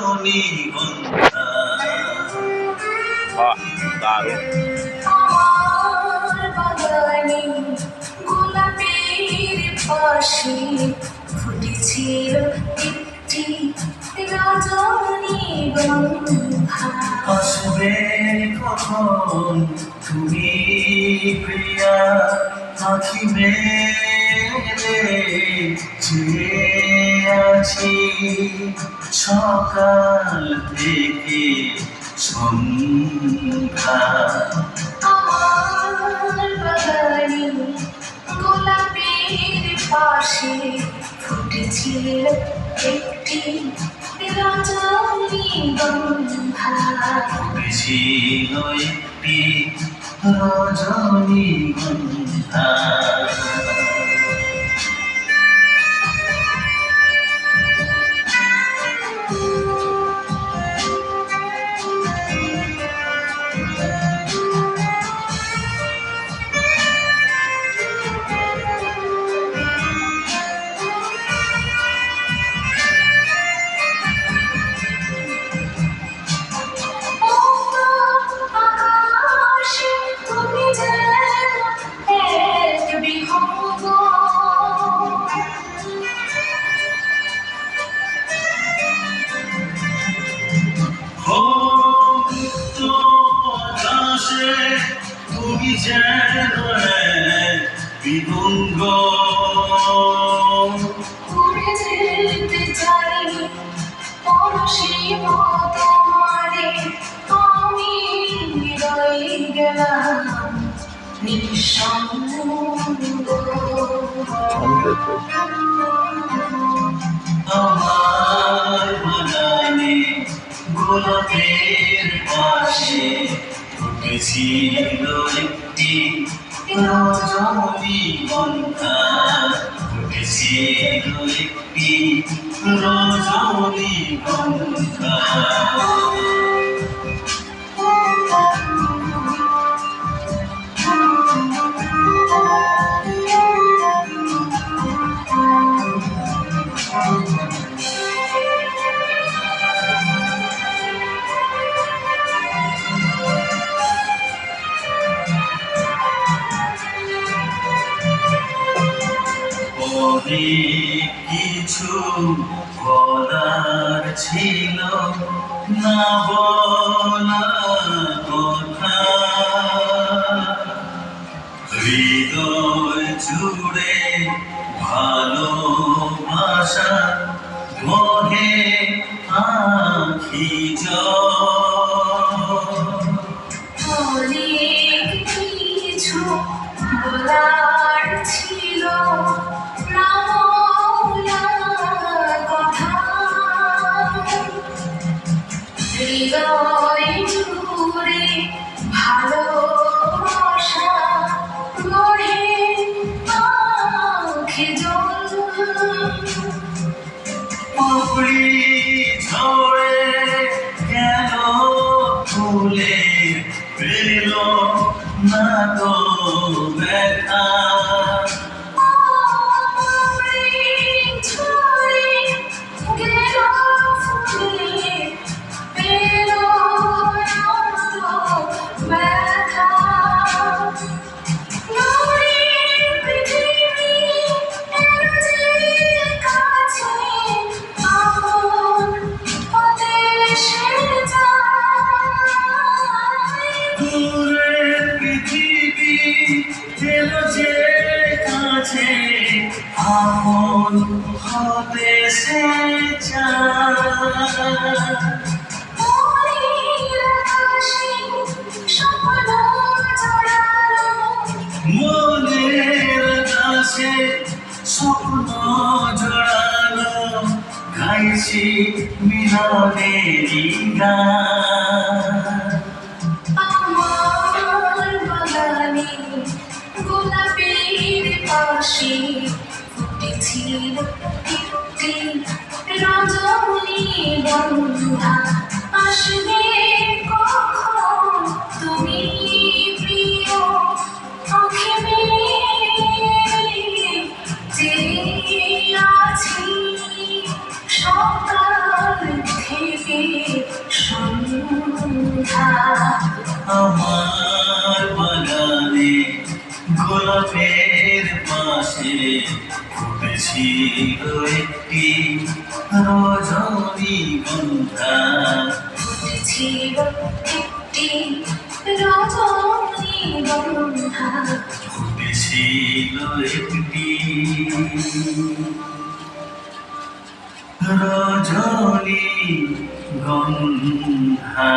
রজনীগন্ধা। বাহ, দারুণ। আমার বাগানে গোলাপের পাশে ফুটেছিল একটি রজনীগন্ধা। আসবে কখন তুমি প্রিয়া, আঁখি মেলে চেয়ে আছি সকাল থেকে সন্ধ্যা। আমার বাগানে গোলাপের পাশে ফুটেছিল একটি রজনীগন্ধা। ফুটেছিল একটি রজনীগন্ধা। আকাশে তুমি যেন এক বিহঙ্গ, মুক্ত আকাশে তুমি যেন এক বিহঙ্গ। উড়ে যেতে চাই পরশি তোমারে, আমি রয়ে গেলাম নিঃসঙ্গ। আমার বাগানে গোলাপের পাশে ফুটেছিল একটি রজনীগন্ধা। ফুটেছিল একটি রজনীগন্ধা। অনেক কিছু বলার ছিল না বলা কথা, হৃদয় জুড়ে ভালোবাসা বহে আঁখি জল। অনেক কিছু বলার ছিল না বলা কথা, হৃদয় জুড়ে ভালোবাসা গড়ে আঁখি জল। পুকুরি ঝরে গেল ফুলে পেল না তো ব্যথা। দূরের পৃথিবী এলো যে কাছে, আপন হতে সে চায়। মনের আকাশে স্বপ্ন জড়ালো, গাইছি মিলনেরই গান। আমার বাগানে গোলাপের পাশে ফুটেছিল একটি রজনীগন্ধা। আসবে কখন তুমি প্রিয়, আঁখি মেলে চেয়ে আছি সকাল থেকে গন্ধা আমার বাগানে গোলাপের পাশে ফুটেছিল একটি রজনীগন্ধা ফুটেছিল একটি রজনীগন্ধা ফুটেছিল একটি রজনীগন্ধা।